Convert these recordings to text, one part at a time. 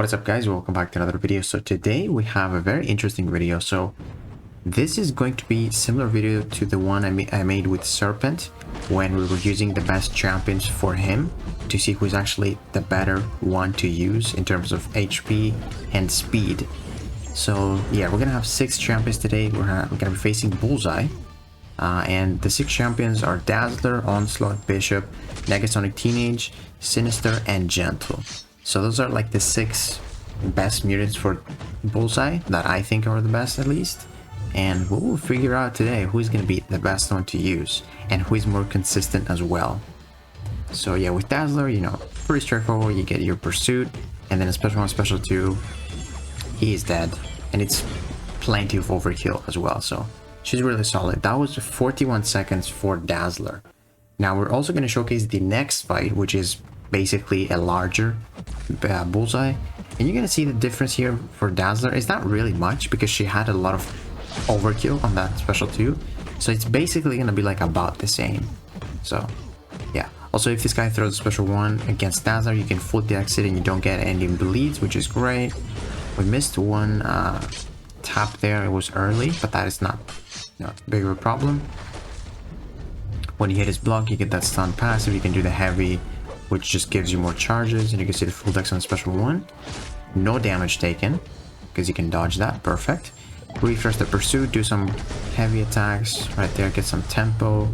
What's up, guys? Welcome back to another video. So today we have a very interesting video. So this is going to be similar video to the one I made with Serpent when we were using the best champions for him to see who's actually the better one to use in terms of HP and speed. So yeah, we're gonna have 6 champions today. We're gonna be facing Bullseye, and the 6 champions are Dazzler, Onslaught, Bishop, Negasonic Teenage, Sinister, and Gentle. So those are like the 6 best mutants for Bullseye that I think are the best, at least. And we'll figure out today who's going to be the best one to use and who is more consistent as well. So yeah, with Dazzler, you know, pretty straightforward. You get your pursuit, and then a special 1, special 2, he is dead. And it's plenty of overkill as well, so she's really solid. That was 41 seconds for Dazzler. Now we're also going to showcase the next fight, which is basically a larger Bullseye, and you're gonna see the difference here for Dazzler is not really much because she had a lot of overkill on that special 2, so it's basically gonna be like about the same. So yeah, also if this guy throws a special 1 against Dazzler, you can full exit and you don't get any bleeds, which is great. We missed one tap there, it was early, but that is not big of a problem. When you hit his block, you get that stun passive. You can do the heavy, which just gives you more charges, and you can see the full dex on the special 1. No damage taken, because you can dodge that, perfect. Refresh the pursuit, do some heavy attacks right there, get some tempo.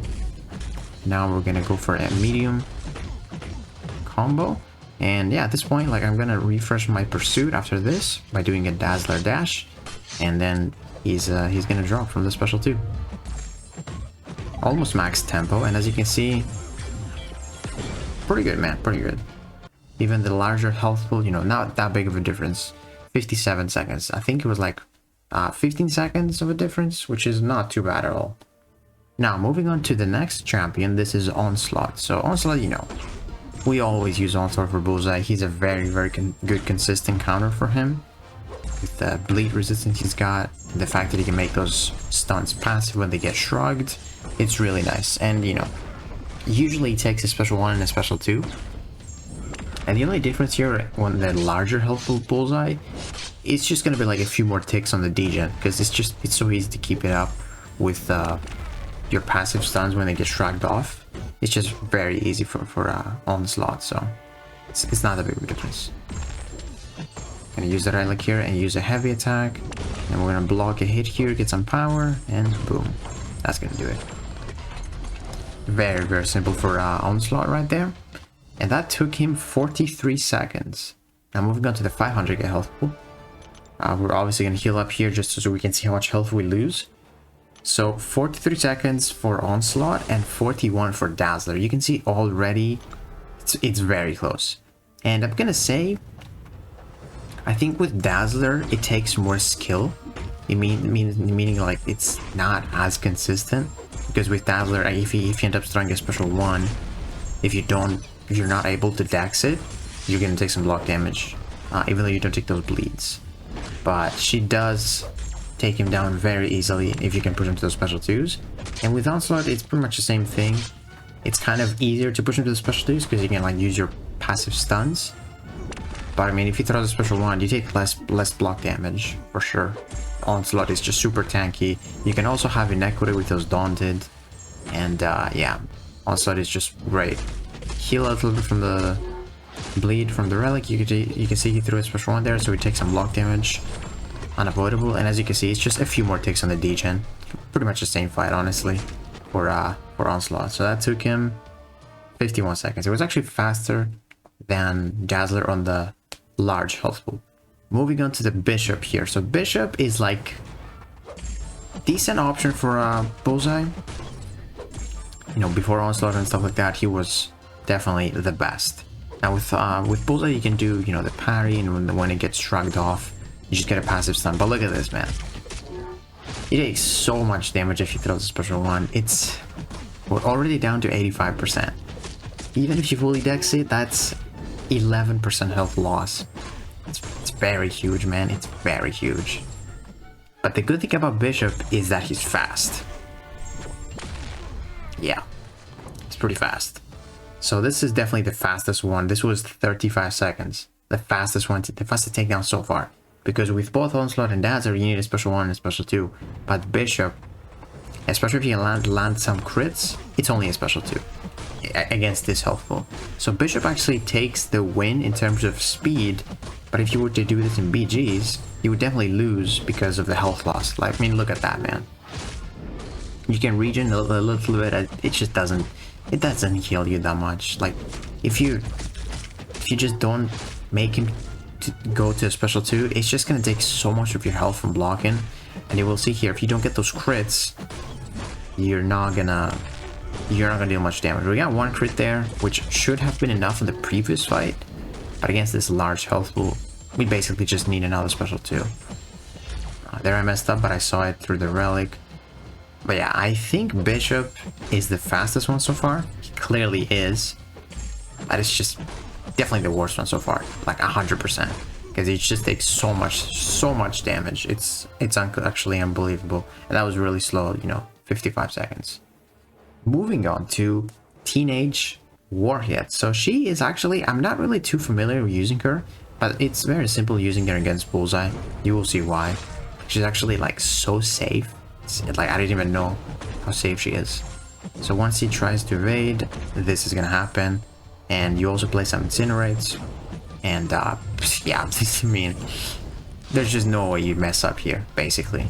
Now we're gonna go for a medium combo. And yeah, at this point, like, I'm gonna refresh my pursuit after this by doing a Dazzler dash, and then he's gonna drop from the special 2. Almost max tempo, and as you can see, pretty good, man, pretty good. Even the larger health pool, you know, not that big of a difference. 57 seconds. I think it was like 15 seconds of a difference, which is not too bad at all. Now, moving on to the next champion, this is Onslaught. So Onslaught, you know, we always use Onslaught for Bullseye. He's a very, very good, consistent counter for him. With the bleed resistance he's got, the fact that he can make those stunts passive when they get shrugged, it's really nice. And, you know, usually he takes a special 1 and a special 2. And the only difference here when the larger helpful Bullseye, it's just gonna be like a few more ticks on the degen, because it's so easy to keep it up with your passive stuns when they get shrugged off. It's just very easy for Onslaught, so it's not that big of a difference. Gonna use the relic here and use a heavy attack, and we're gonna block a hit here, get some power, and boom, that's gonna do it. Very, very simple for Onslaught right there. And that took him 43 seconds. Now moving on to the 500k health pool. We're obviously going to heal up here just so we can see how much health we lose. So 43 seconds for Onslaught and 41 for Dazzler. You can see already it's very close. And I'm going to say, I think with Dazzler it takes more skill. Meaning like it's not as consistent. Because with Dazzler, if you end up throwing a special 1, if you're not able to dex it, you're gonna take some block damage, even though you don't take those bleeds. But she does take him down very easily if you can push him to those special 2s. And with Onslaught, it's pretty much the same thing. It's kind of easier to push him to the special 2s because you can like use your passive stuns. But I mean, if you throw the special 1, you take less block damage for sure. Onslaught is just super tanky. You can also have inequity with those daunted, and yeah, Onslaught is just great. Heal a little bit from the bleed from the relic. You can see he threw a special 1 there, so he takes some block damage, unavoidable. And as you can see, it's just a few more ticks on the degen. Pretty much the same fight, honestly, for Onslaught. So that took him 51 seconds. It was actually faster than Dazzler on the large health pool. Moving on to the Bishop here. So Bishop is like decent option for Bullseye. You know, before Onslaught and stuff like that, he was definitely the best. Now with Bullseye, you can do, you know, the parry, and when it gets shrugged off, you just get a passive stun. But look at this, man. He takes so much damage if he throws a special 1. We're already down to 85%. Even if you fully dex it, that's 11% health loss. It's very huge, man. It's very huge. But the good thing about Bishop is that he's fast. Yeah, it's pretty fast. So this is definitely the fastest one. This was 35 seconds. the fastest one, the fastest takedown so far. Because with both Onslaught and Dazzler, you need a special 1 and a special 2. But Bishop, especially if you land some crits, it's only a special 2 against this health pool. So Bishop actually takes the win in terms of speed, but if you were to do this in BGs, you would definitely lose because of the health loss. Like, I mean, look at that, man. You can regen a little bit, it just doesn't heal you that much. Like, if you just don't make him to go to a special 2, it's just gonna take so much of your health from blocking. And you will see here, if you don't get those crits, you're not gonna deal much damage. We got 1 crit there, which should have been enough in the previous fight, but against this large health pool, we basically just need another special 2. There I messed up, but I saw it through the relic. But yeah, I think Bishop is the fastest one so far. He clearly is, but it's just definitely the worst one so far, like 100%, because it just takes so much damage. It's actually unbelievable, and that was really slow, you know, 55 seconds. Moving on to Teenage Warhead. So she is actually, I'm not really too familiar with using her, but it's very simple using her against Bullseye. You will see why. She's actually like so safe. It's like, I didn't even know how safe she is. So once he tries to evade, this is gonna happen. And you also play some incinerates. And yeah, I mean, there's just no way you mess up here, basically.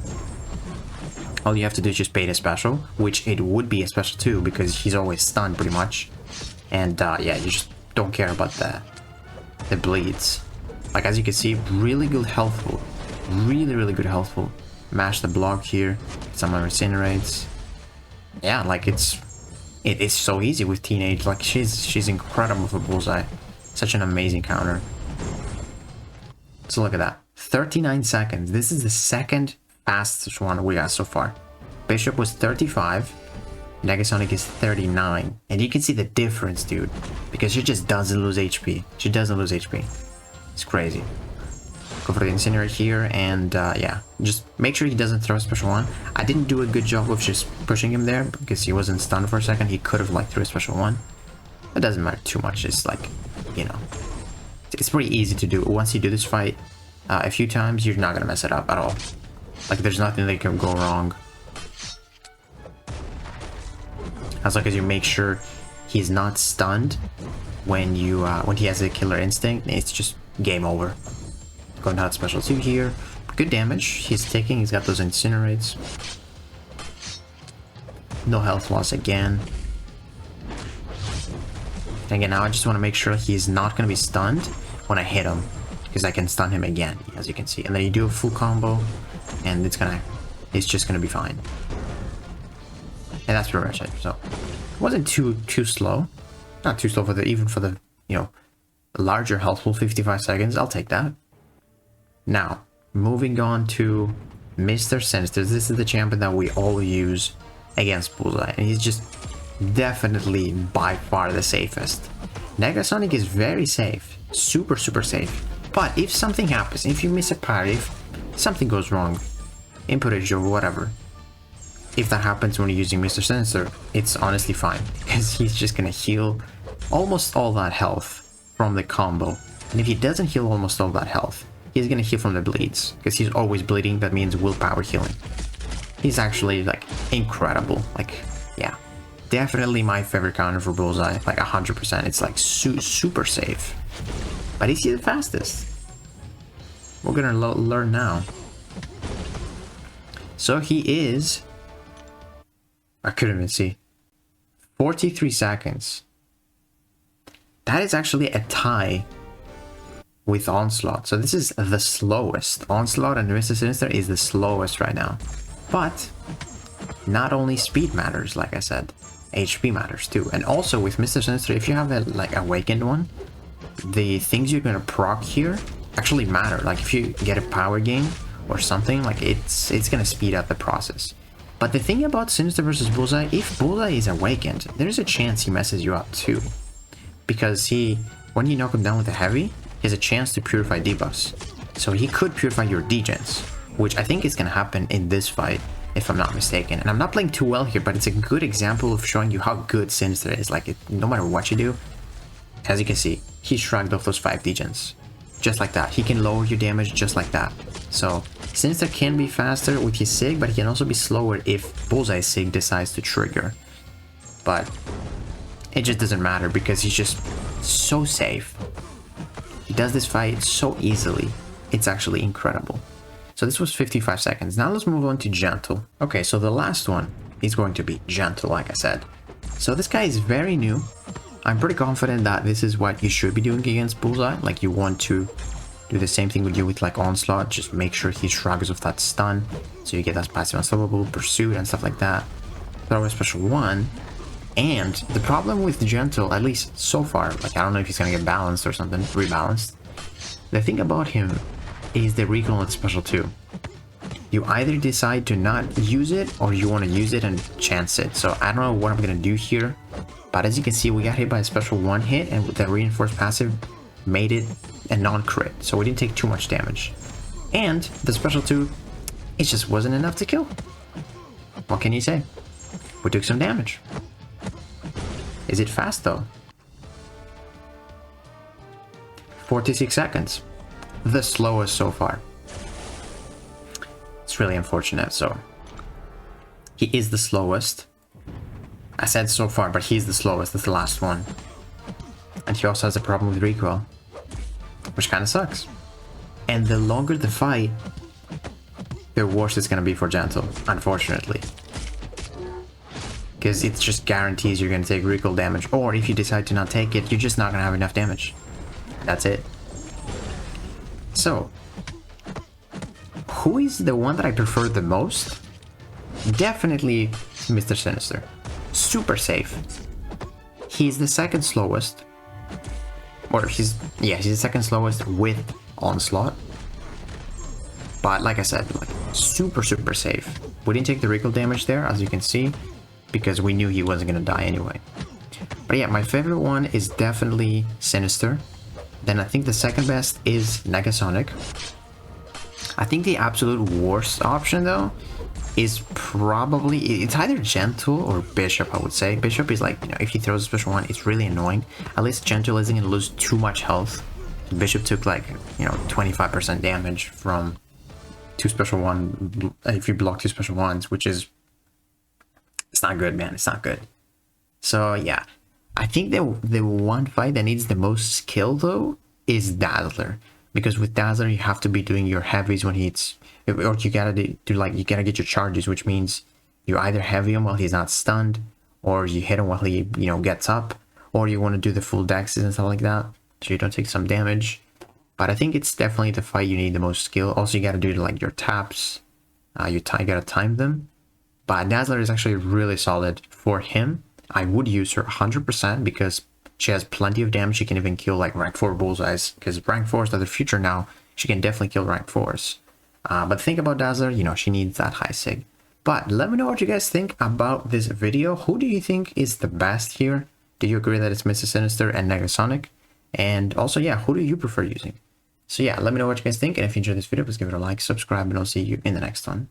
All you have to do is just bait a special, which it would be a special too, because he's always stunned pretty much. And yeah, you just don't care about the bleeds. Like, as you can see, really good health pool. Really good health pool. Mash the block here, some incinerates. Yeah, like it's so easy with Teenage. Like, she's incredible for Bullseye. Such an amazing counter. So look at that, 39 seconds. This is the second fastest one we got so far. Bishop was 35, Negasonic is 39, and you can see the difference, dude, because she just doesn't lose HP. She doesn't lose HP. It's crazy. Go for the Incinerate here, and yeah, just make sure he doesn't throw a special 1. I didn't do a good job of just pushing him there because he wasn't stunned for a second. He could have like threw a special 1. It doesn't matter too much. It's like, you know, it's pretty easy to do. Once you do this fight a few times, you're not gonna mess it up at all. Like, there's nothing that can go wrong. As long as you make sure he's not stunned when you when he has a killer instinct, it's just game over. Going out special 2 here. Good damage he's taking. He's got those incinerates. No health loss again. And again, now I just want to make sure he's not going to be stunned when I hit him, because I can stun him again, as you can see. And then you do a full combo, and it's just gonna be fine. And that's pretty much it. So it wasn't too slow. Not too slow for even for the, you know, larger health pool. 55 seconds, I'll take that. Now, moving on to Mr. Sinister. This is the champion that we all use against Bullseye, and he's just definitely by far the safest. Negasonic is very safe, super safe. But if something happens, if you miss a parry, if something goes wrong, inputage or whatever, if that happens when you're using Mr. Sinister, it's honestly fine, because he's just gonna heal almost all that health from the combo. And if he doesn't heal almost all that health, he's gonna heal from the bleeds, because he's always bleeding. That means willpower healing. He's actually like incredible. Like, yeah, definitely my favorite counter for Bullseye, like 100%. It's like super safe. But is he the fastest? We're gonna learn now. So he is, I couldn't even see, 43 seconds. That is actually a tie with Onslaught. So this is the slowest. Onslaught and Mr. Sinister is the slowest right now. But not only speed matters, like I said, HP matters too. And also with Mr. Sinister, if you have a like awakened one, the things you're gonna proc here actually matter. Like if you get a power gain or something, like it's gonna speed up the process. But the thing about Sinister versus Bullseye, if Bullseye is awakened, there's a chance he messes you up too. Because when you knock him down with a heavy, he has a chance to purify debuffs. So he could purify your degens, which I think is gonna happen in this fight, if I'm not mistaken. And I'm not playing too well here, but it's a good example of showing you how good Sinister is. Like, no matter what you do, as you can see, he shrugged off those 5 degens. just like that. He can lower your damage just like that. So Sinister can be faster with his SIG, but he can also be slower if Bullseye SIG decides to trigger. But it just doesn't matter because he's just so safe. He does this fight so easily. It's actually incredible. So this was 55 seconds. Now let's move on to Gentle. Okay, so the last one is going to be Gentle, like I said. So this guy is very new. I'm pretty confident that this is what you should be doing against Bullseye. Like, you want to do the same thing we do with like Onslaught. Just make sure he shrugs with that stun, so you get that passive unstoppable, pursuit, and stuff like that. Throw a special one. And the problem with Gentle, at least so far, like, I don't know if he's gonna get balanced or something, rebalanced. The thing about him is the recall at special 2. You either decide to not use it or you want to use it and chance it. So I don't know what I'm gonna do here, but as you can see, we got hit by a special 1 hit, and with the reinforced passive made it a non-crit, so we didn't take too much damage. And the special 2, it just wasn't enough to kill. What can you say? We took some damage. Is it fast though? 46 seconds. The slowest so far. It's really unfortunate. So he is the slowest. I said so far, but he's the slowest. That's the last one. And he also has a problem with recoil, which kind of sucks. And the longer the fight, the worse it's going to be for Gentle, unfortunately. Because it just guarantees you're going to take recoil damage, or if you decide to not take it, you're just not going to have enough damage. That's it. So, who is the one that I prefer the most? Definitely Mr. Sinister. Super safe. He's the second slowest. Or he's the second slowest with Onslaught. But like I said, like, super safe. We didn't take the recoil damage there, as you can see, because we knew he wasn't gonna die anyway. But yeah, my favorite one is definitely Sinister. Then I think the second best is Negasonic. I think the absolute worst option though is probably, it's either Gentle or Bishop, I would say. Bishop is like, you know, if he throws a special one, it's really annoying. At least Gentle isn't gonna lose too much health. Bishop took like, you know, 25% damage from 2 special 1, if you block 2 special 1s, which is, it's not good, man. It's not good. So yeah, I think the one fight that needs the most skill though is Dazzler, because with Dazzler you have to be doing your heavies when he's, or you gotta do like, you gotta get your charges, which means you either heavy him while he's not stunned, or you hit him while he, you know, gets up, or you want to do the full dexes and stuff like that, so you don't take some damage. But I think it's definitely the fight you need the most skill. Also, you gotta do like your taps, you gotta time them. But Dazzler is actually really solid for him. I would use her 100% because she has plenty of damage. She can even kill like rank 4 bullseyes, because rank 4s are the future now. She can definitely kill rank 4s. But think about Dazzler, you know, she needs that high sig. But let me know what you guys think about this video. Who do you think is the best here? Do you agree that it's Mr. Sinister and Negasonic? And also, yeah, who do you prefer using? So yeah, let me know what you guys think. And if you enjoyed this video, please give it a like, subscribe, and I'll see you in the next one.